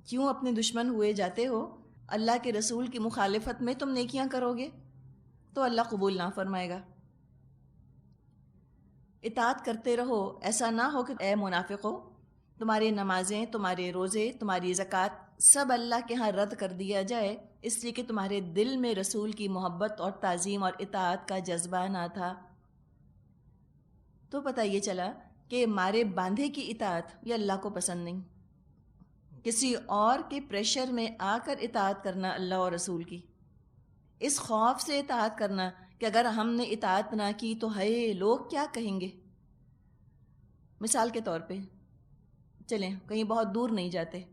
کیوں اپنے دشمن ہوئے جاتے ہو؟ اللہ کے رسول کی مخالفت میں تم نیکیاں کرو گے تو اللہ قبول نہ فرمائے گا۔ اطاعت کرتے رہو، ایسا نہ ہو کہ اے منافقو تمہاری نمازیں، تمہارے روزے، تمہاری زکوٰۃ سب اللہ کے ہاں رد کر دیا جائے اس لیے کہ تمہارے دل میں رسول کی محبت اور تعظیم اور اطاعت کا جذبہ نہ تھا۔ تو پتہ یہ چلا کہ مارے باندھے کی اطاعت یہ اللہ کو پسند نہیں، کسی اور کے پریشر میں آ کر اطاعت کرنا اللہ اور رسول کی، اس خوف سے اطاعت کرنا کہ اگر ہم نے اطاعت نہ کی تو ہے لوگ کیا کہیں گے۔ مثال کے طور پہ چلیں کہیں بہت دور نہیں جاتے،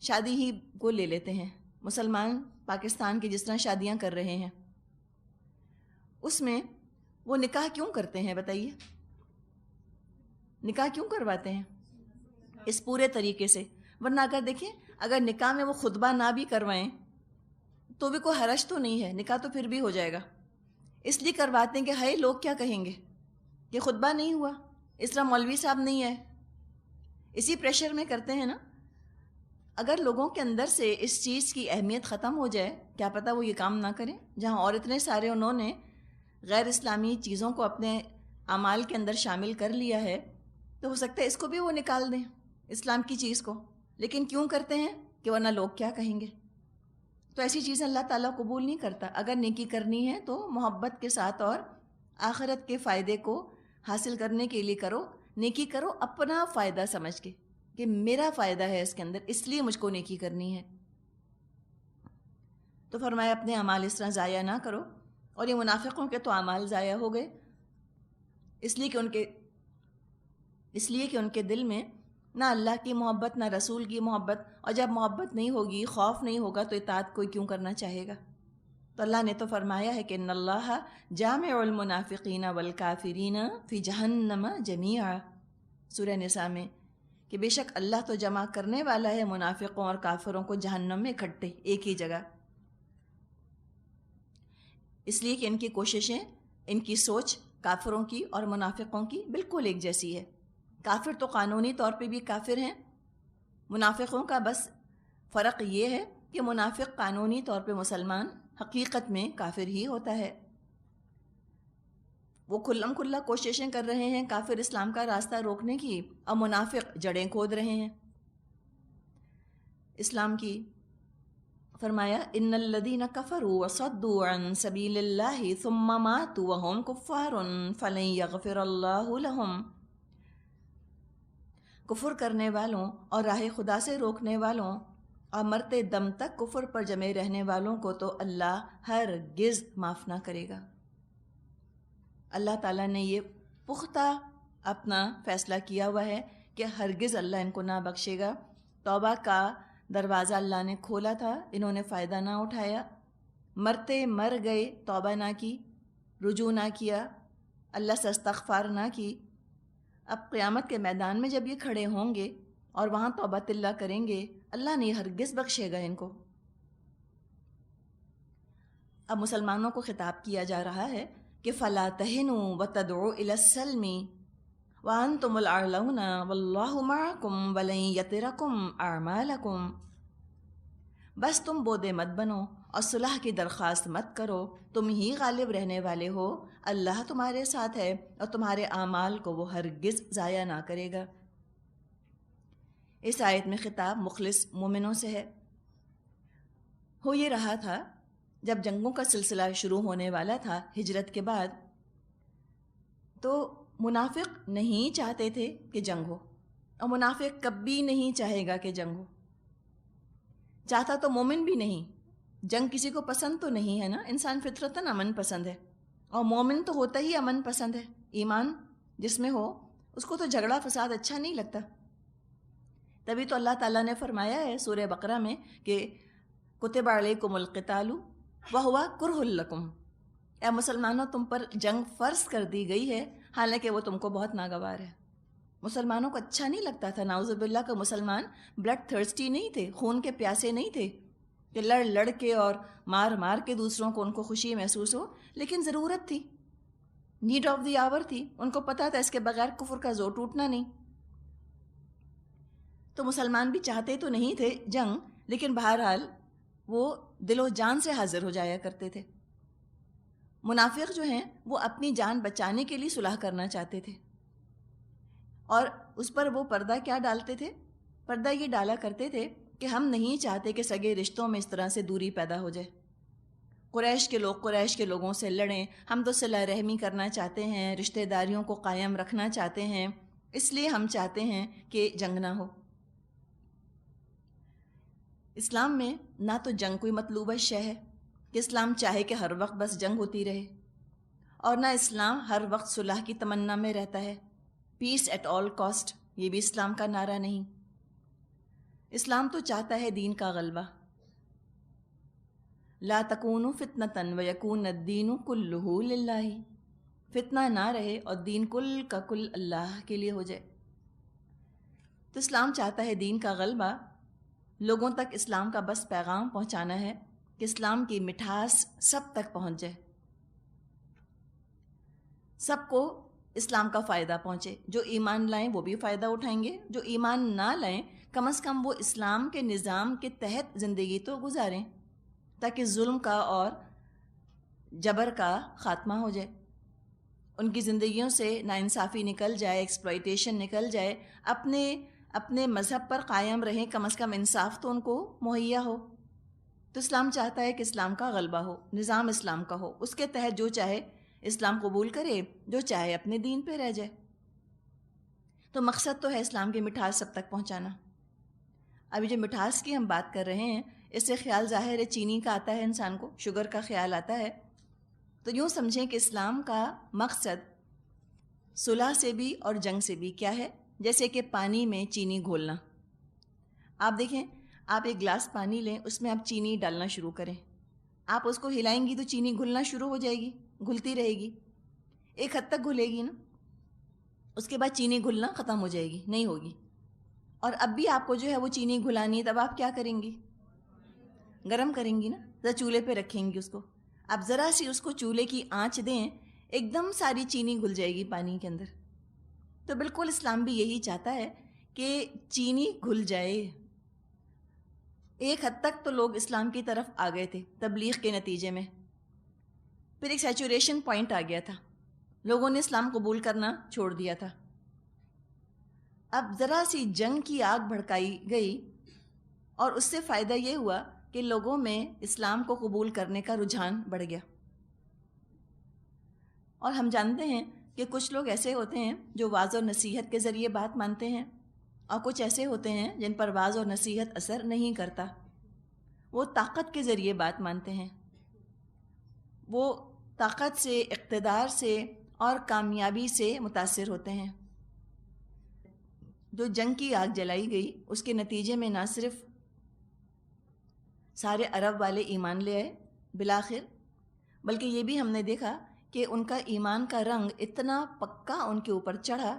شادی ہی کو لے لیتے ہیں۔ مسلمان پاکستان کی جس طرح شادیاں کر رہے ہیں، اس میں وہ نکاح کیوں کرتے ہیں بتائیے؟ نکاح کیوں کرواتے ہیں؟ اس پورے طریقے سے، ورنہ اگر دیکھیں اگر نکاح میں وہ خطبہ نہ بھی کروائیں تو بھی کوئی حرج تو نہیں ہے، نکاح تو پھر بھی ہو جائے گا۔ اس لیے کرواتے ہیں کہ ہائے لوگ کیا کہیں گے کہ خطبہ نہیں ہوا، اس طرح مولوی صاحب نہیں آئے، اسی پریشر میں کرتے ہیں نا۔ اگر لوگوں کے اندر سے اس چیز کی اہمیت ختم ہو جائے، کیا پتہ وہ یہ کام نہ کریں۔ جہاں اور اتنے سارے انہوں نے غیر اسلامی چیزوں کو اپنے اعمال کے اندر شامل کر لیا ہے، تو ہو سکتا ہے اس کو بھی وہ نکال دیں، اسلام کی چیز کو۔ لیکن کیوں کرتے ہیں؟ کہ ورنہ لوگ کیا کہیں گے۔ تو ایسی چیزیں اللہ تعالیٰ قبول نہیں کرتا۔ اگر نیکی کرنی ہے تو محبت کے ساتھ اور آخرت کے فائدے کو حاصل کرنے کے لیے کرو، نیکی کرو اپنا فائدہ سمجھ کے کہ میرا فائدہ ہے اس کے اندر، اس لیے مجھ کو نیکی کرنی ہے۔ تو فرمایا اپنے اعمال اس طرح ضائع نہ کرو، اور یہ منافقوں کے تو اعمال ضائع ہو گئے اس لیے کہ ان کے دل میں نہ اللہ کی محبت نہ رسول کی محبت، اور جب محبت نہیں ہوگی، خوف نہیں ہوگا تو اطاعت کوئی کیوں کرنا چاہے گا۔ تو اللہ نے تو فرمایا ہے کہ ان اللہ جامع المنافقین والکافرین فی جہنم جمیعا، سورہ نساء میں، کہ بے شک اللہ تو جمع کرنے والا ہے منافقوں اور کافروں کو جہنم میں اکٹھے ایک ہی جگہ، اس لیے کہ ان کی کوششیں، ان کی سوچ کافروں کی اور منافقوں کی بالکل ایک جیسی ہے۔ کافر تو قانونی طور پہ بھی کافر ہیں، منافقوں کا بس فرق یہ ہے کہ منافق قانونی طور پہ مسلمان، حقیقت میں کافر ہی ہوتا ہے۔ وہ کھلم کھلا کوششیں کر رہے ہیں کافر اسلام کا راستہ روکنے کی، اور منافق جڑیں کھود رہے ہیں اسلام کی۔ فرمایا ان الذین کفروا وصدوا عن سبیل اللہ ثم ماتوا وهم کفار فلن یغفر اللہ لهم، کفر کرنے والوں اور راہ خدا سے روکنے والوں اور مرتے دم تک کفر پر جمے رہنے والوں کو تو اللہ ہرگز معاف نہ کرے گا۔ اللہ تعالیٰ نے یہ پختہ اپنا فیصلہ کیا ہوا ہے کہ ہرگز اللہ ان کو نہ بخشے گا۔ توبہ کا دروازہ اللہ نے کھولا تھا، انہوں نے فائدہ نہ اٹھایا، مرتے مر گئے، توبہ نہ کی، رجوع نہ کیا، اللہ سے استغفار نہ کی۔ اب قیامت کے میدان میں جب یہ کھڑے ہوں گے اور وہاں توبۃ اللہ کریں گے، اللہ نہیں ہرگز بخشے گا ان کو۔ اب مسلمانوں کو خطاب کیا جا رہا ہے کہ فَلَا تَهِنُوا وَتَدْعُوا إِلَى السَّلْمِ وَأَنْتُمُ الْأَعْلَوْنَ وَاللَّهُ مَعَكُمْ وَلَن يَتِرَكُمْ أَعْمَالَكُمْ، بس تم بودے مت بنو اور صلح کی درخواست مت کرو، تم ہی غالب رہنے والے ہو، اللہ تمہارے ساتھ ہے اور تمہارے اعمال کو وہ ہرگز ضائع نہ کرے گا۔ اس آیت میں خطاب مخلص مومنوں سے ہے۔ ہو یہ رہا تھا جب جنگوں کا سلسلہ شروع ہونے والا تھا ہجرت کے بعد، تو منافق نہیں چاہتے تھے کہ جنگ ہو، اور منافق کبھی نہیں چاہے گا کہ جنگ ہو، چاہتا تو مومن بھی نہیں۔ جنگ کسی کو پسند تو نہیں ہے نا، انسان فطرتاً امن پسند ہے، اور مومن تو ہوتا ہی امن پسند ہے، ایمان جس میں ہو اس کو تو جھگڑا فساد اچھا نہیں لگتا۔ تبھی تو اللہ تعالیٰ نے فرمایا ہے سورہ بقرہ میں کہ کتب علیکم القتال وہو کرہ لکم، اے مسلمانوں تم پر جنگ فرض کر دی گئی ہے حالانکہ وہ تم کو بہت ناگوار ہے۔ مسلمانوں کو اچھا نہیں لگتا تھا، نعوذ باللہ، کہ مسلمان بلڈ تھرسٹی نہیں تھے، خون کے پیاسے نہیں تھے کہ لڑ لڑ کے اور مار مار کے دوسروں کو ان کو خوشی محسوس ہو، لیکن ضرورت تھی، نیڈ آف دی آور تھی، ان کو پتہ تھا اس کے بغیر کفر کا زور ٹوٹنا نہیں۔ تو مسلمان بھی چاہتے تو نہیں تھے جنگ، لیکن بہرحال وہ دل و جان سے حاضر ہو جایا کرتے تھے۔ منافق جو ہیں وہ اپنی جان بچانے کے لیے صلح کرنا چاہتے تھے، اور اس پر وہ پردہ کیا ڈالتے تھے؟ پردہ یہ ڈالا کرتے تھے کہ ہم نہیں چاہتے کہ سگے رشتوں میں اس طرح سے دوری پیدا ہو جائے، قریش کے لوگ قریش کے لوگوں سے لڑیں، ہم تو صلہ رحمی کرنا چاہتے ہیں، رشتہ داریوں کو قائم رکھنا چاہتے ہیں، اس لیے ہم چاہتے ہیں کہ جنگ نہ ہو۔ اسلام میں نہ تو جنگ کوئی مطلوبہ شے ہے کہ اسلام چاہے کہ ہر وقت بس جنگ ہوتی رہے، اور نہ اسلام ہر وقت صلح کی تمنا میں رہتا ہے، پیس ایٹ آل کاسٹ، یہ بھی اسلام کا نعرہ نہیں۔ اسلام تو چاہتا ہے دین کا غلبہ، لا تکونوا فتنة ویکون الدین کلہ للہ، فتنہ نہ رہے اور دین کل کا کل اللہ کے لیے ہو جائے۔ تو اسلام چاہتا ہے دین کا غلبہ، لوگوں تک اسلام کا بس پیغام پہنچانا ہے کہ اسلام کی مٹھاس سب تک پہنچ جائے، سب کو اسلام کا فائدہ پہنچے، جو ایمان لائیں وہ بھی فائدہ اٹھائیں گے، جو ایمان نہ لائیں کم از کم وہ اسلام کے نظام کے تحت زندگی تو گزاریں، تاکہ ظلم کا اور جبر کا خاتمہ ہو جائے، ان کی زندگیوں سے ناانصافی نکل جائے، ایکسپلائٹیشن نکل جائے، اپنے مذہب پر قائم رہیں، کم از کم انصاف تو ان کو مہیا ہو۔ تو اسلام چاہتا ہے کہ اسلام کا غلبہ ہو، نظام اسلام کا ہو، اس کے تحت جو چاہے اسلام قبول کرے، جو چاہے اپنے دین پہ رہ جائے۔ تو مقصد تو ہے اسلام کی مٹھاس سب تک پہنچانا۔ ابھی جو مٹھاس کی ہم بات کر رہے ہیں، اس سے خیال ظاہر ہے چینی کا آتا ہے، انسان کو شوگر کا خیال آتا ہے، تو یوں سمجھیں کہ اسلام کا مقصد صلح سے بھی اور جنگ سے بھی کیا ہے؟ جیسے کہ پانی میں چینی گھولنا۔ آپ دیکھیں، آپ ایک گلاس پانی لیں، اس میں آپ چینی ڈالنا شروع کریں، آپ اس کو ہلائیں گی تو چینی گھلنا شروع ہو جائے گی، گھلتی رہے گی، ایک حد تک گھلے گی نا، اس کے بعد چینی گھلنا ختم ہو جائے گی، نہیں ہوگی۔ اور اب بھی آپ کو جو ہے وہ چینی گھلانی ہے، تب آپ کیا کریں گی؟ گرم کریں گی نا، ذرا چولہے پہ رکھیں گی اس کو، آپ ذرا سی اس کو چولہے کی آنچ دیں، ایک دم ساری چینی گھل جائے گی پانی کے اندر۔ تو بالکل اسلام بھی یہی چاہتا ہے کہ چینی گھل جائے۔ ایک حد تک تو لوگ اسلام کی طرف آ گئے تھے تبلیغ کے نتیجے میں، پھر ایک سیچوریشن پوائنٹ آ گیا تھا، لوگوں نے اسلام قبول کرنا چھوڑ دیا تھا۔ اب ذرا سی جنگ کی آگ بھڑکائی گئی، اور اس سے فائدہ یہ ہوا کہ لوگوں میں اسلام کو قبول کرنے کا رجحان بڑھ گیا۔ اور ہم جانتے ہیں کہ کچھ لوگ ایسے ہوتے ہیں جو واعظ اور نصیحت کے ذریعے بات مانتے ہیں، اور کچھ ایسے ہوتے ہیں جن پر واعظ اور نصیحت اثر نہیں کرتا، وہ طاقت کے ذریعے بات مانتے ہیں، وہ طاقت سے، اقتدار سے اور کامیابی سے متاثر ہوتے ہیں۔ جو جنگ کی آگ جلائی گئی، اس کے نتیجے میں نہ صرف سارے عرب والے ایمان لے آئے بالآخر، بلکہ یہ بھی ہم نے دیکھا کہ ان کا ایمان کا رنگ اتنا پکا ان کے اوپر چڑھا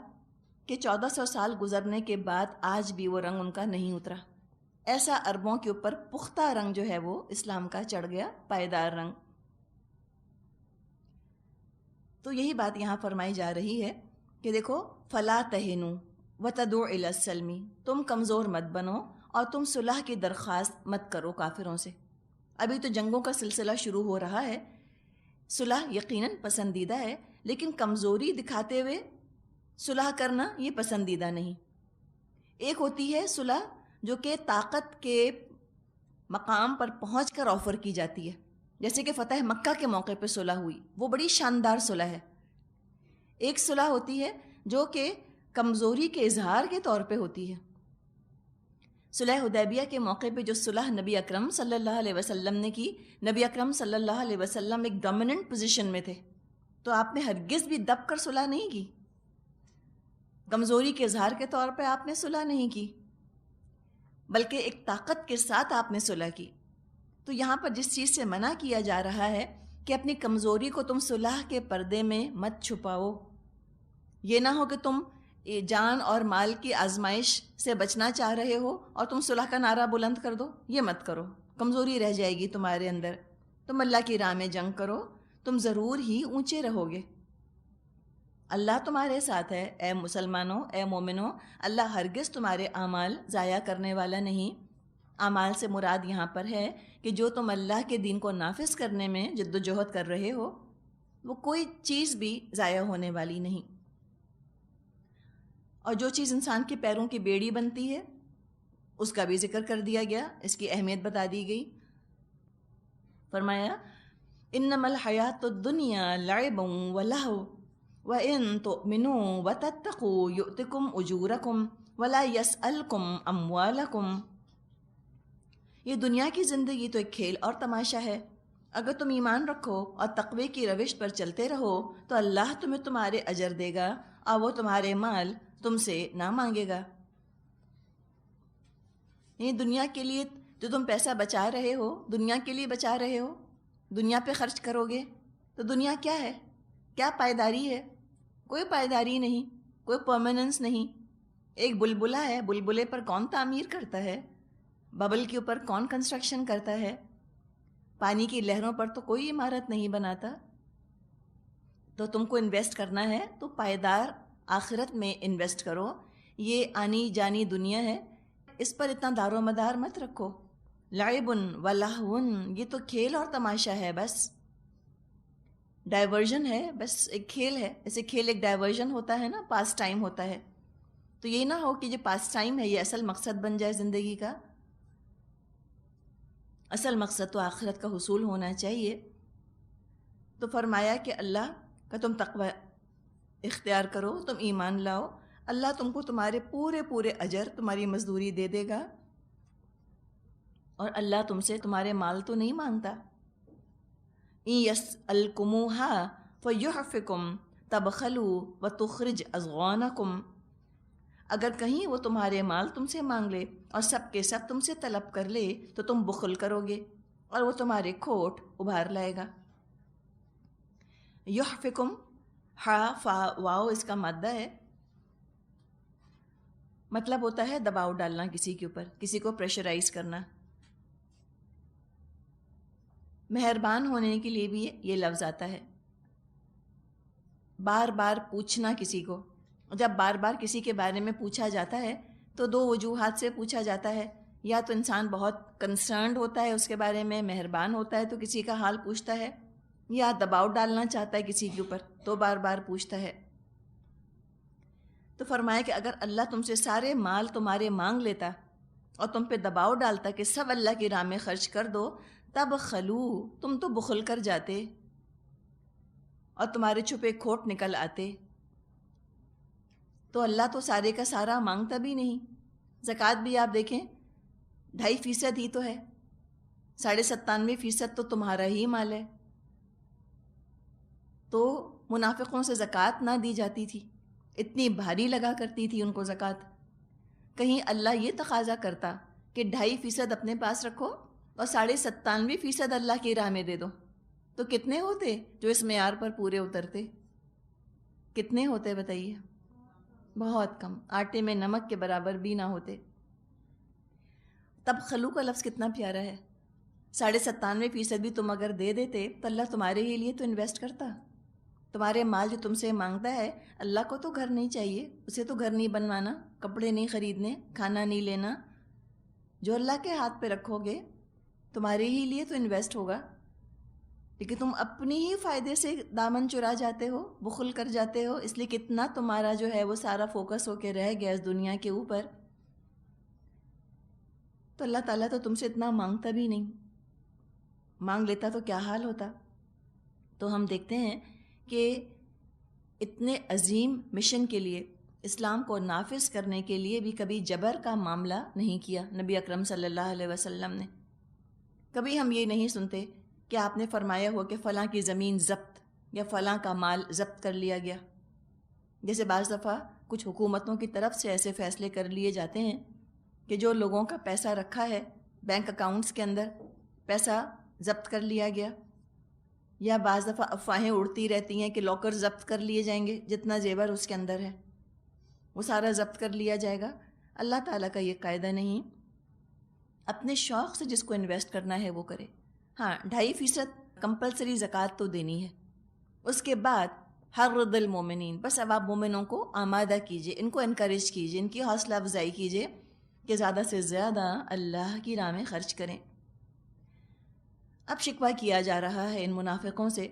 کہ 1400 سال گزرنے کے بعد آج بھی وہ رنگ ان کا نہیں اترا۔ ایسا عربوں کے اوپر پختہ رنگ جو ہے وہ اسلام کا چڑھ گیا، پائیدار رنگ۔ تو یہی بات یہاں فرمائی جا رہی ہے کہ دیکھو، فلا تہنوا وتدعوا الی السلم، تم کمزور مت بنو اور تم صلح کی درخواست مت کرو کافروں سے۔ ابھی تو جنگوں کا سلسلہ شروع ہو رہا ہے، صلح یقیناً پسندیدہ ہے، لیکن کمزوری دکھاتے ہوئے صلح کرنا یہ پسندیدہ نہیں۔ ایک ہوتی ہے صلح جو کہ طاقت کے مقام پر پہنچ کر آفر کی جاتی ہے، جیسے کہ فتح مکہ کے موقع پہ صلح ہوئی، وہ بڑی شاندار صلح ہے۔ ایک صلح ہوتی ہے جو کہ کمزوری کے اظہار کے طور پہ ہوتی ہے۔ صلح حدیبیہ کے موقع پہ جو صلح نبی اکرم صلی اللہ علیہ وسلم نے کی، نبی اکرم صلی اللہ علیہ وسلم ایک ڈومیننٹ پوزیشن میں تھے، تو آپ نے ہرگز بھی دب کر صلح نہیں کی، کمزوری کے اظہار کے طور پہ آپ نے صلح نہیں کی، بلکہ ایک طاقت کے ساتھ آپ نے صلح کی۔ تو یہاں پر جس چیز سے منع کیا جا رہا ہے کہ اپنی کمزوری کو تم صلح کے پردے میں مت چھپاؤ، یہ نہ ہو کہ تم جان اور مال کی آزمائش سے بچنا چاہ رہے ہو اور تم صلح کا نعرہ بلند کر دو، یہ مت کرو، کمزوری رہ جائے گی تمہارے اندر۔ تم اللہ کی راہ میں جنگ کرو، تم ضرور ہی اونچے رہو گے۔ اللہ تمہارے ساتھ ہے، اے مسلمانوں، اے مومنوں، اللہ ہرگز تمہارے اعمال ضائع کرنے والا نہیں۔ اعمال سے مراد یہاں پر ہے کہ جو تم اللہ کے دین کو نافذ کرنے میں جد و جہد کر رہے ہو، وہ کوئی چیز بھی ضائع ہونے والی نہیں۔ اور جو چیز انسان کے پیروں کی بیڑی بنتی ہے، اس کا بھی ذکر کر دیا گیا، اس کی اہمیت بتا دی گئی۔ فرمایا انما الحیات الدنیا لعب ولہو وَإِن تُؤْمِنُوا وَتَتَّقُوا يُؤْتِكُمْ أُجُورَكُمْ وَلَا يَسْأَلْكُمْ أَمْوَالَكُمْ۔ یہ دنیا کی زندگی تو ایک کھیل اور تماشا ہے، اگر تم ایمان رکھو اور تقوی کی روش پر چلتے رہو تو اللہ تمہیں تمہارے اجر دے گا اور وہ تمہارے مال تم سے نہ مانگے گا۔ یہ دنیا کے لیے جو تم پیسہ بچا رہے ہو، دنیا کے لیے بچا رہے ہو، دنیا پہ خرچ کرو گے تو دنیا کیا ہے؟ کیا پائیداری ہے؟ کوئی پائیداری نہیں، کوئی پرماننس نہیں۔ ایک بلبلہ ہے، بلبلے پر کون تعمیر کرتا ہے؟ ببل کے اوپر کون کنسٹرکشن کرتا ہے؟ پانی کی لہروں پر تو کوئی عمارت نہیں بناتا۔ تو تم کو انویسٹ کرنا ہے تو پائیدار آخرت میں انویسٹ کرو۔ یہ آنی جانی دنیا ہے، اس پر اتنا دار و مدار مت رکھو۔ لعب و لہو، یہ تو کھیل اور تماشا ہے، بس ڈائیورژن ہے، بس ایک کھیل ہے۔ ایسے کھیل ایک ڈائیورژن ہوتا ہے نا، پاس ٹائم ہوتا ہے، تو یہ نہ ہو کہ جو پاس ٹائم ہے یہ اصل مقصد بن جائے زندگی کا۔ اصل مقصد تو آخرت کا حصول ہونا چاہیے۔ تو فرمایا کہ اللہ کا تم تقوی اختیار کرو، تم ایمان لاؤ، اللہ تم کو تمہارے پورے پورے اجر، تمہاری مزدوری دے دے گا، اور اللہ تم سے تمہارے مال تو نہیں مانگتا۔ إِن يَسْأَلْكُمُوهَا فَيُحْفِكُمْ تَبْخَلُوا وَتُخْرِجْ أَضْغَانَكُمْ۔ اگر کہیں وہ تمہارے مال تم سے مانگ لے اور سب کے سب تم سے طلب کر لے تو تم بخل کرو گے اور وہ تمہارے کھوٹ ابھار لائے گا۔ یحفکم، ہا فا واو اس کا مادہ ہے، مطلب ہوتا ہے دباؤ ڈالنا کسی کے اوپر، کسی کو پریشرائز کرنا۔ مہربان ہونے کے لیے بھی یہ لفظ آتا ہے، بار بار پوچھنا کسی کو۔ جب بار بار کسی کے بارے میں پوچھا جاتا ہے تو دو وجوہات سے پوچھا جاتا ہے، یا تو انسان بہت کنسرنڈ ہوتا ہے اس کے بارے میں، مہربان ہوتا ہے تو کسی کا حال پوچھتا ہے، یا دباؤ ڈالنا چاہتا ہے کسی کے اوپر تو بار بار پوچھتا ہے۔ تو فرمایا کہ اگر اللہ تم سے سارے مال تمہارے مانگ لیتا اور تم پہ دباؤ ڈالتا کہ سب اللہ کی راہ میں خرچ کر دو، تب خلو، تم تو بخل کر جاتے اور تمہارے چھپے کھوٹ نکل آتے۔ تو اللہ تو سارے کا سارا مانگتا بھی نہیں۔ زکوٰۃ بھی آپ دیکھیں 2.5% ہی تو ہے، 97.5% تو تمہارا ہی مال ہے۔ تو منافقوں سے زکوٰۃ نہ دی جاتی تھی، اتنی بھاری لگا کرتی تھی ان کو زکوٰۃ۔ کہیں اللہ یہ تقاضا کرتا کہ 2.5% اپنے پاس رکھو اور 97.5% اللہ کی راہ میں دے دو، تو کتنے ہوتے جو اس معیار پر پورے اترتے؟ کتنے ہوتے بتائیے؟ بہت کم، آٹے میں نمک کے برابر بھی نہ ہوتے۔ تب خلو کا لفظ کتنا پیارا ہے۔ 97.5% بھی تم اگر دے دیتے تو اللہ تمہارے ہی لیے تو انویسٹ کرتا۔ تمہارے مال جو تم سے مانگتا ہے، اللہ کو تو گھر نہیں چاہیے، اسے تو گھر نہیں بنوانا، کپڑے نہیں خریدنے، کھانا نہیں لینا۔ جو اللہ کے ہاتھ پہ رکھو گے تمہارے ہی لیے تو انویسٹ ہوگا، لیکن تم اپنی ہی فائدے سے دامن چرا جاتے ہو، بخل کر جاتے ہو، اس لیے کتنا تمہارا جو ہے وہ سارا فوکس ہو کے رہ گیا اس دنیا کے اوپر۔ تو اللہ تعالیٰ تو تم سے اتنا مانگتا بھی نہیں، مانگ لیتا تو کیا حال ہوتا۔ تو ہم دیکھتے ہیں کہ اتنے عظیم مشن کے لیے، اسلام کو نافذ کرنے کے لیے بھی کبھی جبر کا معاملہ نہیں کیا نبی اکرم صلی اللہ علیہ وسلم نے۔ کبھی ہم یہ نہیں سنتے کہ آپ نے فرمایا ہو کہ فلاں کی زمین ضبط یا فلاں کا مال ضبط کر لیا گیا۔ جیسے بعض دفعہ کچھ حکومتوں کی طرف سے ایسے فیصلے کر لیے جاتے ہیں کہ جو لوگوں کا پیسہ رکھا ہے بینک اکاؤنٹس کے اندر، پیسہ ضبط کر لیا گیا، یا بعض دفعہ افواہیں اڑتی رہتی ہیں کہ لاکر ضبط کر لیے جائیں گے، جتنا زیور اس کے اندر ہے وہ سارا ضبط کر لیا جائے گا۔ اللہ تعالیٰ کا یہ قاعدہ نہیں، اپنے شوق سے جس کو انویسٹ کرنا ہے وہ کرے۔ ہاں 2.5% کمپلسری زکوٰۃ تو دینی ہے، اس کے بعد حرض المومنین، بس اب آپ مومنوں کو آمادہ کیجئے، ان کو انکریج کیجئے، ان کی حوصلہ افزائی کیجئے کہ زیادہ سے زیادہ اللہ کی راہ میں خرچ کریں۔ اب شکوہ کیا جا رہا ہے ان منافقوں سے،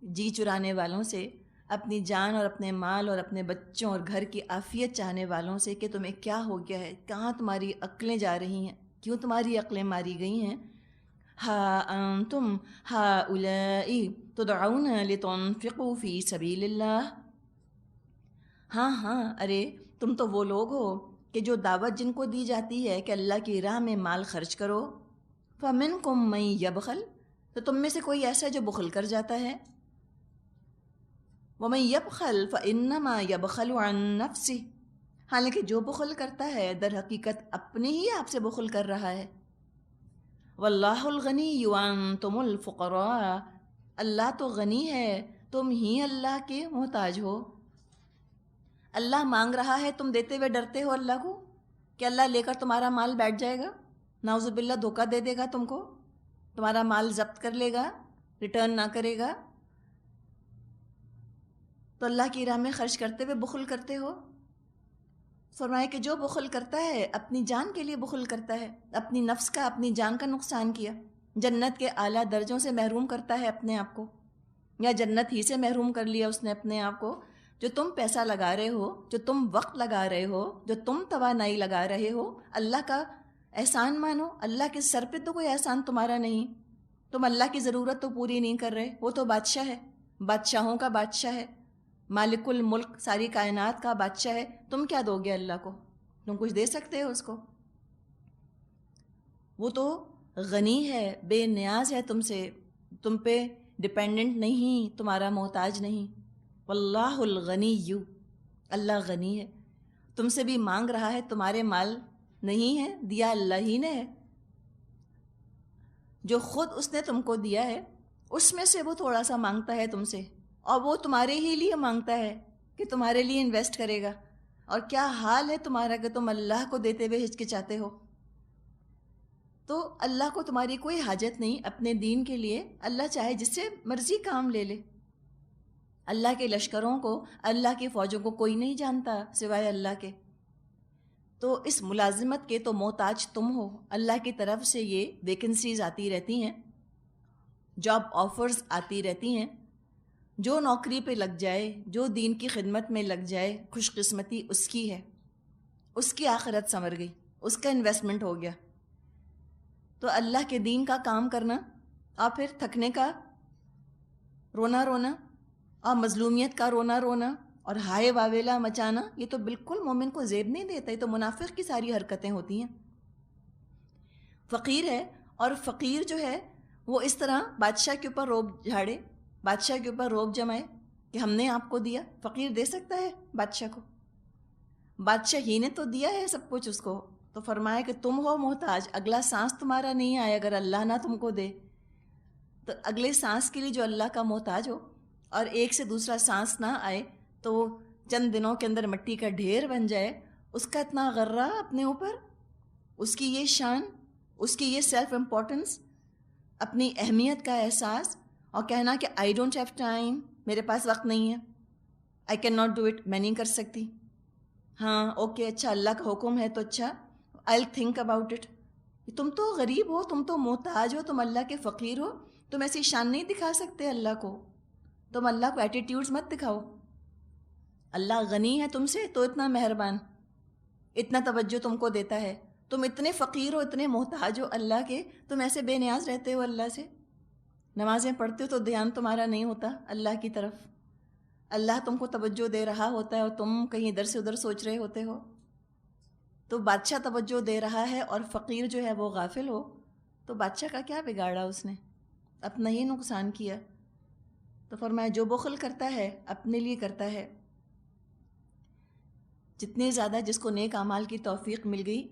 جی چرانے والوں سے، اپنی جان اور اپنے مال اور اپنے بچوں اور گھر کی عافیت چاہنے والوں سے کہ تمہیں کیا ہو گیا ہے، کہاں تمہاری عقلیں جا رہی ہیں، کیوں تمہاری عقلیں ماری گئی ہیں۔ ہا انتم ہؤلاء تدعون لتنفقوا فی سبیل اللہ، ہاں ہاں، ارے تم تو وہ لوگ ہو کہ جو دعوت جن کو دی جاتی ہے کہ اللہ کی راہ میں مال خرچ کرو، فمنکم من یبخل، تو تم میں سے کوئی ایسا جو بخل کر جاتا ہے، ومن یبخل فانما یبخل عن نفسہ، حالانکہ جو بخل کرتا ہے در حقیقت اپنے ہی آپ سے بخل کر رہا ہے۔ واللہ الغنی وانتم الفقراء، اللہ تو غنی ہے، تم ہی اللہ کے محتاج ہو۔ اللہ مانگ رہا ہے، تم دیتے ہوئے ڈرتے ہو اللہ کو کہ اللہ لے کر تمہارا مال بیٹھ جائے گا، نعوذ باللہ دھوکہ دے دے گا تم کو، تمہارا مال ضبط کر لے گا، ریٹرن نہ کرے گا، تو اللہ کی راہ میں خرچ کرتے ہوئے بخل کرتے ہو۔ فرمایا کہ جو بخل کرتا ہے اپنی جان کے لیے بخل کرتا ہے، اپنی نفس کا، اپنی جان کا نقصان کیا، جنت کے اعلیٰ درجوں سے محروم کرتا ہے اپنے آپ کو، یا جنت ہی سے محروم کر لیا اس نے اپنے آپ کو۔ جو تم پیسہ لگا رہے ہو، جو تم وقت لگا رہے ہو، جو تم توانائی لگا رہے ہو، اللہ کا احسان مانو، اللہ کے سر پہ تو کوئی احسان تمہارا نہیں، تم اللہ کی ضرورت تو پوری نہیں کر رہے، وہ تو بادشاہ ہے، بادشاہوں کا بادشاہ ہے، مالک الملک، ساری کائنات کا بادشاہ ہے، تم کیا دو گے اللہ کو؟ تم کچھ دے سکتے ہو اس کو؟ وہ تو غنی ہے، بے نیاز ہے تم سے، تم پہ ڈپینڈنٹ نہیں، تمہارا محتاج نہیں۔ واللہ الغنی، اللہ غنی ہے، تم سے بھی مانگ رہا ہے، تمہارے مال نہیں ہے، دیا اللہ ہی نے ہے، جو خود اس نے تم کو دیا ہے اس میں سے وہ تھوڑا سا مانگتا ہے تم سے، اور وہ تمہارے ہی لیے مانگتا ہے کہ تمہارے لیے انویسٹ کرے گا۔ اور کیا حال ہے تمہارا کہ تم اللہ کو دیتے ہوئے ہچکچاتے ہو۔ تو اللہ کو تمہاری کوئی حاجت نہیں اپنے دین کے لیے، اللہ چاہے جس سے مرضی کام لے لے۔ اللہ کے لشکروں کو، اللہ کی فوجوں کو کوئی نہیں جانتا سوائے اللہ کے۔ تو اس ملازمت کے تو محتاج تم ہو۔ اللہ کی طرف سے یہ ویکنسیز آتی رہتی ہیں، جاب آفرز آتی رہتی ہیں، جو نوکری پہ لگ جائے، جو دین کی خدمت میں لگ جائے، خوش قسمتی اس کی ہے، اس کی آخرت سنور گئی، اس کا انویسٹمنٹ ہو گیا۔ تو اللہ کے دین کا کام کرنا اور پھر تھکنے کا رونا رونا اور مظلومیت کا رونا رونا اور ہائے واویلا مچانا، یہ تو بالکل مومن کو زیب نہیں دیتا، یہ تو منافق کی ساری حرکتیں ہوتی ہیں۔ فقیر ہے، اور فقیر جو ہے وہ اس طرح بادشاہ کے اوپر روب جھاڑے، بادشاہ کے اوپر روب جمائے کہ ہم نے آپ کو دیا۔ فقیر دے سکتا ہے بادشاہ کو؟ بادشاہ ہی نے تو دیا ہے سب کچھ اس کو۔ تو فرمایا کہ تم ہو محتاج، اگلا سانس تمہارا نہیں آئے اگر اللہ نہ تم کو دے، تو اگلے سانس کے لیے جو اللہ کا محتاج ہو اور ایک سے دوسرا سانس نہ آئے تو وہ چند دنوں کے اندر مٹی کا ڈھیر بن جائے، اس کا اتنا غرہ اپنے اوپر، اس کی یہ شان، اس کی یہ سیلف امپورٹنس، اپنی اہمیت کا احساس، اور کہنا کہ آئی ڈونٹ ہیو ٹائم، میرے پاس وقت نہیں ہے، I can not do it, میں نہیں کر سکتی، ہاں اوکے اچھا اللہ کا حکم ہے تو اچھا آئی ول تھنک اباؤٹ اٹ۔ تم تو غریب ہو، تم تو محتاج ہو، تم اللہ کے فقیر ہو، تم ایسی شان نہیں دکھا سکتے اللہ کو، تم اللہ کو ایٹیٹیوڈز مت دکھاؤ۔ اللہ غنی ہے تم سے تو اتنا مہربان، اتنا توجہ تم کو دیتا ہے، تم اتنے فقیر ہو، اتنے محتاج ہو اللہ کے، تم ایسے بے نیاز رہتے ہو اللہ سے، نمازیں پڑھتے ہو تو دھیان تمہارا نہیں ہوتا اللہ کی طرف، اللہ تم کو توجہ دے رہا ہوتا ہے اور تم کہیں ادھر سے ادھر سوچ رہے ہوتے ہو۔ تو بادشاہ توجہ دے رہا ہے اور فقیر جو ہے وہ غافل ہو، تو بادشاہ کا کیا بگاڑا اس نے؟ اپنا ہی نقصان کیا۔ تو فرمایا جو بخل کرتا ہے اپنے لیے کرتا ہے۔ جتنے زیادہ جس کو نیک اعمال کی توفیق مل گئی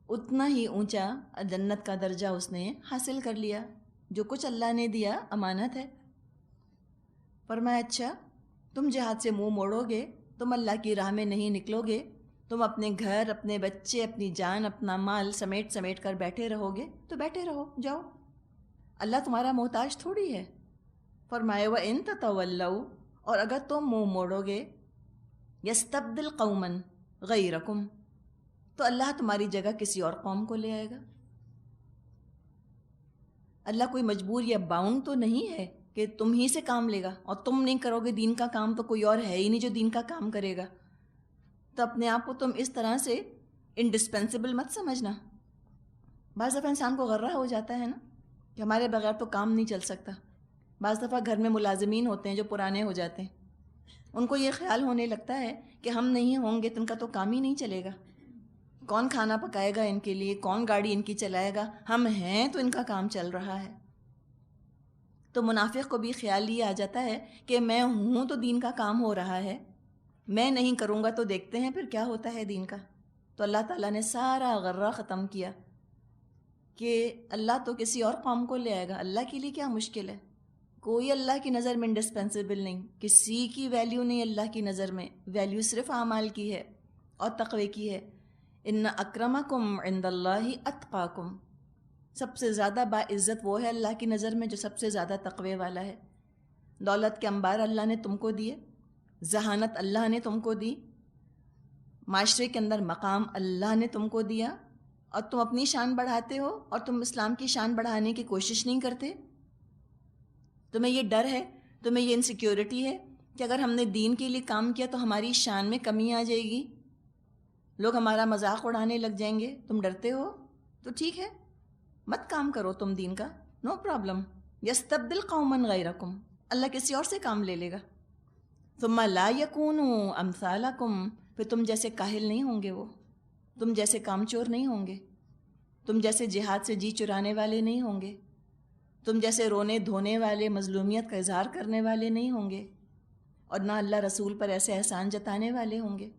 اتنا ہی اونچا جنت کا درجہ اس نے حاصل کر لیا۔ جو کچھ اللہ نے دیا امانت ہے۔ فرمایا اچھا تم جہاد سے منہ موڑو گے، تم اللہ کی راہ میں نہیں نکلو گے، تم اپنے گھر، اپنے بچے، اپنی جان، اپنا مال سمیٹ سمیٹ کر بیٹھے رہو گے تو بیٹھے رہو، جاؤ، اللہ تمہارا محتاج تھوڑی ہے۔ فرمایا وَإِن تَتَوَلَّوْا، اور اگر تم منہ موڑو گے یستبدل قوما غیرکم، تو اللہ تمہاری جگہ کسی اور قوم کو لے آئے گا۔ اللہ کوئی مجبور یا باؤنڈ تو نہیں ہے کہ تم ہی سے کام لے گا، اور تم نہیں کرو گے دین کا کام تو کوئی اور ہے ہی نہیں جو دین کا کام کرے گا۔ تو اپنے آپ کو تم اس طرح سے انڈسپینسیبل مت سمجھنا۔ بعض دفعہ انسان کو غرہ ہو جاتا ہے نا کہ ہمارے بغیر تو کام نہیں چل سکتا۔ بعض دفعہ گھر میں ملازمین ہوتے ہیں جو پرانے ہو جاتے ہیں، ان کو یہ خیال ہونے لگتا ہے کہ ہم نہیں ہوں گے تو ان کا تو کام ہی نہیں چلے گا، کون کھانا پکائے گا ان کے لیے، کون گاڑی ان کی چلائے گا، ہم ہیں تو ان کا کام چل رہا ہے۔ تو منافق کو بھی خیال یہ آ جاتا ہے کہ میں ہوں تو دین کا کام ہو رہا ہے، میں نہیں کروں گا تو دیکھتے ہیں پھر کیا ہوتا ہے دین کا۔ تو اللہ تعالیٰ نے سارا غرہ ختم کیا کہ اللہ تو کسی اور قوم کو لے آئے گا، اللہ کے لیے کیا مشکل ہے، کوئی اللہ کی نظر میں انڈسپینسیبل نہیں، کسی کی ویلیو نہیں اللہ کی نظر میں، ویلیو صرف اعمال کی ہے اور تقوی کی ہے۔ ان اکرمکم عند اللہ اتقاکم، سب سے زیادہ باعزت وہ ہے اللہ کی نظر میں جو سب سے زیادہ تقوی والا ہے۔ دولت کے انبار اللہ نے تم کو دیے، ذہانت اللہ نے تم کو دی، معاشرے کے اندر مقام اللہ نے تم کو دیا، اور تم اپنی شان بڑھاتے ہو اور تم اسلام کی شان بڑھانے کی کوشش نہیں کرتے۔ تمہیں یہ ڈر ہے، تمہیں یہ انسیکیورٹی ہے کہ اگر ہم نے دین کے لیے کام کیا تو ہماری شان میں کمی آ جائے گی، لوگ ہمارا مذاق اڑانے لگ جائیں گے، تم ڈرتے ہو تو ٹھیک ہے، مت کام کرو تم دین کا، نو پرابلم۔ یستبدل قوما غیرکم، اللہ کسی اور سے کام لے لے گا۔ ثم لا یکونوا امثالکم، پھر تم جیسے کاہل نہیں ہوں گے، وہ تم جیسے کام چور نہیں ہوں گے، تم جیسے جہاد سے جی چرانے والے نہیں ہوں گے، تم جیسے رونے دھونے والے، مظلومیت کا اظہار کرنے والے نہیں ہوں گے، اور نہ اللہ رسول پر ایسے احسان جتانے والے ہوں گے۔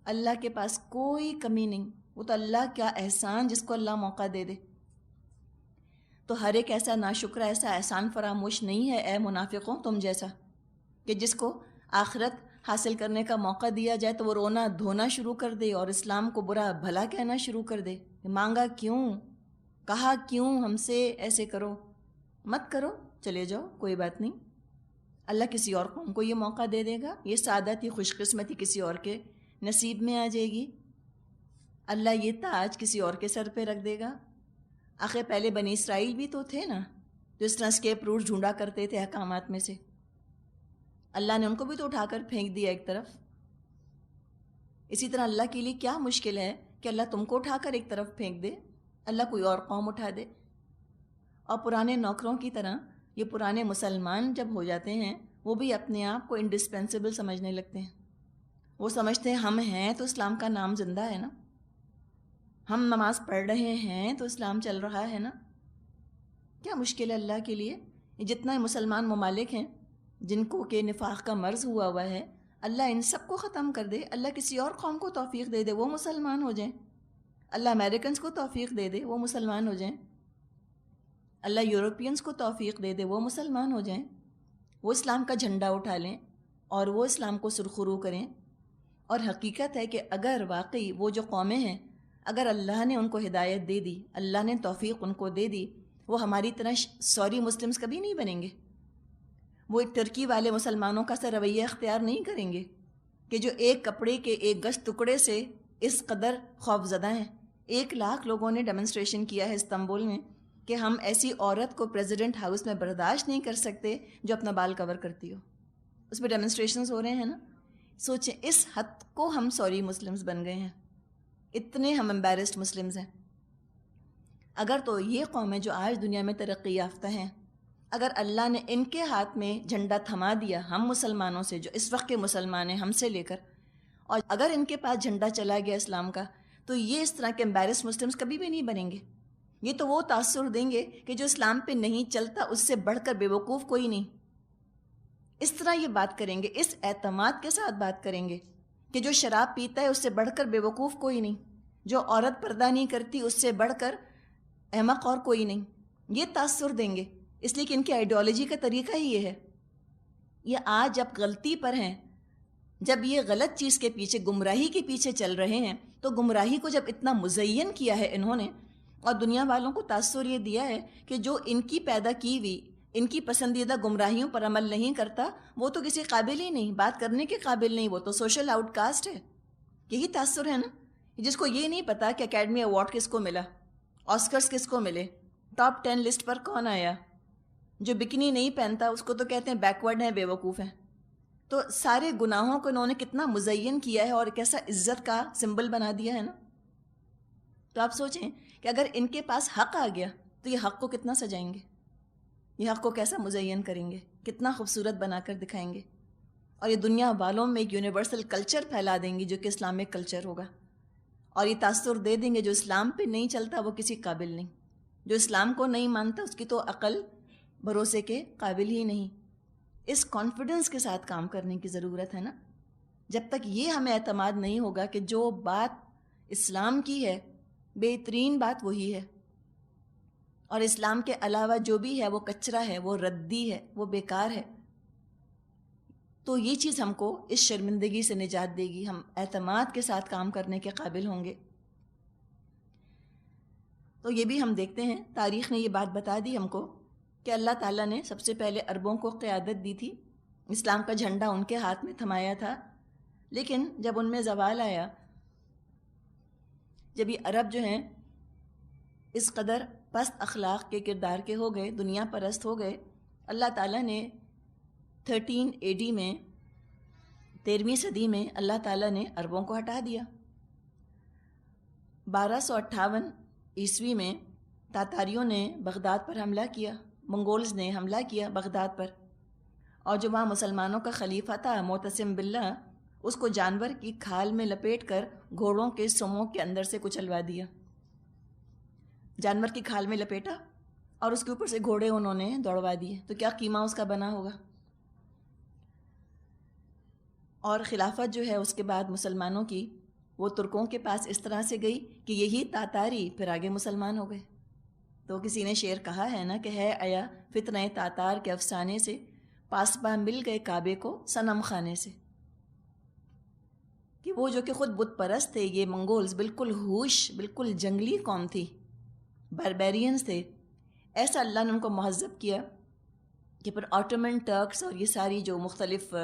اللہ کے پاس کوئی کمی نہیں، وہ تو اللہ کا احسان جس کو اللہ موقع دے دے۔ تو ہر ایک ایسا ناشکر، ایسا احسان فراموش نہیں ہے اے منافقوں تم جیسا، کہ جس کو آخرت حاصل کرنے کا موقع دیا جائے تو وہ رونا دھونا شروع کر دے اور اسلام کو برا بھلا کہنا شروع کر دے، مانگا کیوں، کہا کیوں ہم سے ایسے کرو، مت کرو، چلے جاؤ، کوئی بات نہیں، اللہ کسی اور قوم کو یہ موقع دے دے گا، یہ سعادت، یہ خوش قسمتی کسی اور کے نصیب میں آ جائے گی، اللہ یہ تاج کسی اور کے سر پہ رکھ دے گا۔ آخر پہلے بنی اسرائیل بھی تو تھے نا جو اس طرح اسکیپ روٹ ڈھونڈا کرتے تھے احکامات میں سے، اللہ نے ان کو بھی تو اٹھا کر پھینک دیا ایک طرف۔ اسی طرح اللہ کے لیے کیا مشکل ہے کہ اللہ تم کو اٹھا کر ایک طرف پھینک دے، اللہ کوئی اور قوم اٹھا دے۔ اور پرانے نوکروں کی طرح یہ پرانے مسلمان جب ہو جاتے ہیں وہ بھی اپنے آپ کو انڈسپینسیبل سمجھنے لگتے ہیں، وہ سمجھتے ہیں ہم ہیں تو اسلام کا نام زندہ ہے نا، ہم نماز پڑھ رہے ہیں تو اسلام چل رہا ہے نا۔ کیا مشکل ہے اللہ کے لیے؟ یہ جتنا مسلمان ممالک ہیں جن کو کہ نفاق کا مرض ہوا ہے، اللہ ان سب کو ختم کر دے، اللہ کسی اور قوم کو توفیق دے دے وہ مسلمان ہو جائیں، اللہ امریکنز کو توفیق دے دے وہ مسلمان ہو جائیں، اللہ یورپینز کو توفیق دے دے وہ مسلمان ہو جائیں، وہ اسلام کا جھنڈا اٹھا لیں اور وہ اسلام کو سرخرو کریں۔ اور حقیقت ہے کہ اگر واقعی وہ جو قومیں ہیں، اگر اللہ نے ان کو ہدایت دے دی، اللہ نے توفیق ان کو دے دی، وہ ہماری طرح سوری مسلمز کبھی نہیں بنیں گے، وہ ایک ترکی والے مسلمانوں کا سا رویہ اختیار نہیں کریں گے کہ جو ایک کپڑے کے ایک گز ٹکڑے سے اس قدر خوف زدہ ہیں۔ 1,00,000 لوگوں نے ڈیمنسٹریشن کیا ہے استنبول میں کہ ہم ایسی عورت کو پریزیڈنٹ ہاؤس میں برداشت نہیں کر سکتے جو اپنا بال کور کرتی ہو، اس پہ ڈیمنسٹریشنز ہو رہے ہیں نا۔ سوچیں اس حد کو ہم سوری مسلمز بن گئے ہیں، اتنے ہم امبیرسڈ مسلمز ہیں۔ اگر تو یہ قومیں جو آج دنیا میں ترقی یافتہ ہیں، اگر اللہ نے ان کے ہاتھ میں جھنڈا تھما دیا ہم مسلمانوں سے جو اس وقت کے مسلمان ہیں ہم سے لے کر، اور اگر ان کے پاس جھنڈا چلا گیا اسلام کا، تو یہ اس طرح کے امبیرسڈ مسلمز کبھی بھی نہیں بنیں گے۔ یہ تو وہ تاثر دیں گے کہ جو اسلام پہ نہیں چلتا اس سے بڑھ کر بے وقوف کوئی نہیں، اس طرح یہ بات کریں گے، اس اعتماد کے ساتھ بات کریں گے کہ جو شراب پیتا ہے اس سے بڑھ کر بے وقوف کوئی نہیں، جو عورت پردہ نہیں کرتی اس سے بڑھ کر احمق اور کوئی نہیں، یہ تاثر دیں گے، اس لیے کہ ان کی آئیڈیالوجی کا طریقہ ہی یہ ہے۔ یہ آج جب غلطی پر ہیں، جب یہ غلط چیز کے پیچھے، گمراہی کے پیچھے چل رہے ہیں، تو گمراہی کو جب اتنا مزین کیا ہے انہوں نے، اور دنیا والوں کو تاثر یہ دیا ہے کہ جو ان کی پیدا کی ہوئی ان کی پسندیدہ گمراہیوں پر عمل نہیں کرتا وہ تو کسی قابل ہی نہیں، بات کرنے کے قابل نہیں، وہ تو سوشل آؤٹ کاسٹ ہے. یہی تاثر ہے نا، جس کو یہ نہیں پتا کہ اکیڈمی ایوارڈ کس کو ملا، آسکرز کس کو ملے، ٹاپ 10 لسٹ پر کون آیا. جو بکنی نہیں پہنتا اس کو تو کہتے ہیں بیکورڈ ہیں، بے وقوف ہیں. تو سارے گناہوں کو انہوں نے کتنا مزین کیا ہے اور کیسا عزت کا سمبل بنا دیا ہے نا. تو آپ سوچیں کہ اگر ان کے پاس حق آ گیا تو یہ حق کو کتنا سجائیں گے، یہ حق کو کیسا مزین کریں گے، کتنا خوبصورت بنا کر دکھائیں گے. اور یہ دنیا والوں میں ایک یونیورسل کلچر پھیلا دیں گی جو کہ اسلامک کلچر ہوگا. اور یہ تاثر دے دیں گے جو اسلام پہ نہیں چلتا وہ کسی قابل نہیں، جو اسلام کو نہیں مانتا اس کی تو عقل بھروسے کے قابل ہی نہیں. اس کانفیڈنس کے ساتھ کام کرنے کی ضرورت ہے نا. جب تک یہ ہمیں اعتماد نہیں ہوگا کہ جو بات اسلام کی ہے بہترین بات وہی ہے، اور اسلام کے علاوہ جو بھی ہے وہ کچرا ہے، وہ ردی ہے، وہ بیکار ہے، تو یہ چیز ہم کو اس شرمندگی سے نجات دے گی. ہم اعتماد کے ساتھ کام کرنے کے قابل ہوں گے. تو یہ بھی ہم دیکھتے ہیں، تاریخ نے یہ بات بتا دی ہم کو کہ اللہ تعالیٰ نے سب سے پہلے عربوں کو قیادت دی تھی، اسلام کا جھنڈا ان کے ہاتھ میں تھمایا تھا. لیکن جب ان میں زوال آیا، جب یہ عرب جو ہیں اس قدر پست اخلاق کے کردار کے ہو گئے، دنیا پرست ہو گئے، اللہ تعالیٰ نے 13 AD میں، 13ویں صدی میں اللہ تعالیٰ نے عربوں کو ہٹا دیا. 1258 عیسوی میں تاتاریوں نے بغداد پر حملہ کیا، منگولز نے حملہ کیا بغداد پر، اور جو وہاں مسلمانوں کا خلیفہ تھا معتصم باللہ، اس کو جانور کی کھال میں لپیٹ کر گھوڑوں کے سموں کے اندر سے کچلوا دیا. جانور کی کھال میں لپیٹا اور اس کے اوپر سے گھوڑے انہوں نے دوڑوا دیے، تو کیا قیمہ اس کا بنا ہوگا. اور خلافت جو ہے اس کے بعد مسلمانوں کی وہ ترکوں کے پاس اس طرح سے گئی کہ یہی تاتاری پھر آگے مسلمان ہو گئے. تو کسی نے شعر کہا ہے نا کہ ہے آیا فتنہ تاتار کے افسانے سے، پاسباں مل گئے کعبے کو صنم خانے سے. کہ وہ جو کہ خود بت پرست تھے، یہ منگولز بالکل ہوش، بالکل جنگلی قوم تھی، باربیرینز تھے، ایسا اللہ نے ان کو مہذب کیا کہ پھر آٹومن ٹرکس اور یہ ساری جو مختلف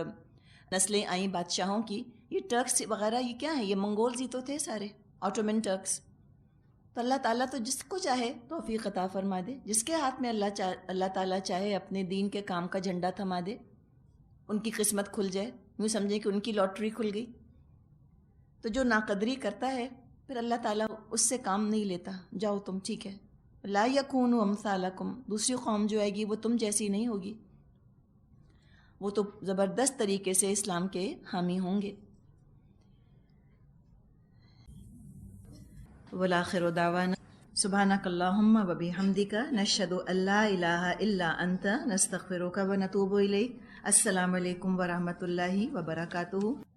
نسلیں آئیں بادشاہوں کی، یہ ٹرکس وغیرہ یہ کیا ہیں، یہ منگولز ہی تو تھے سارے، آٹومن ٹرکس. تو اللہ تعالیٰ تو جس کو چاہے توفیق عطا فرما دے، جس کے ہاتھ میں اللہ تعالیٰ چاہے اپنے دین کے کام کا جھنڈا تھما دے، ان کی قسمت کھل جائے، یوں سمجھیں کہ ان کی لاٹری کھل گئی. تو جو ناقدری کرتا ہے پھر اللہ تعالیٰ اس سے کام نہیں لیتا، جاؤ تم ٹھیک ہے، لا یکونوا امثالکم، دوسری قوم جو آئے گی وہ تم جیسی نہیں ہوگی، وہ تو زبردست طریقے سے اسلام کے حامی ہوں گے. والآخر دعوانا سبحانک اللہم وبحمدک نشہد ان لا الہ الا انت نستغفرک ونتوب الیک. السلام علیکم ورحمۃ اللہ وبرکاتہ.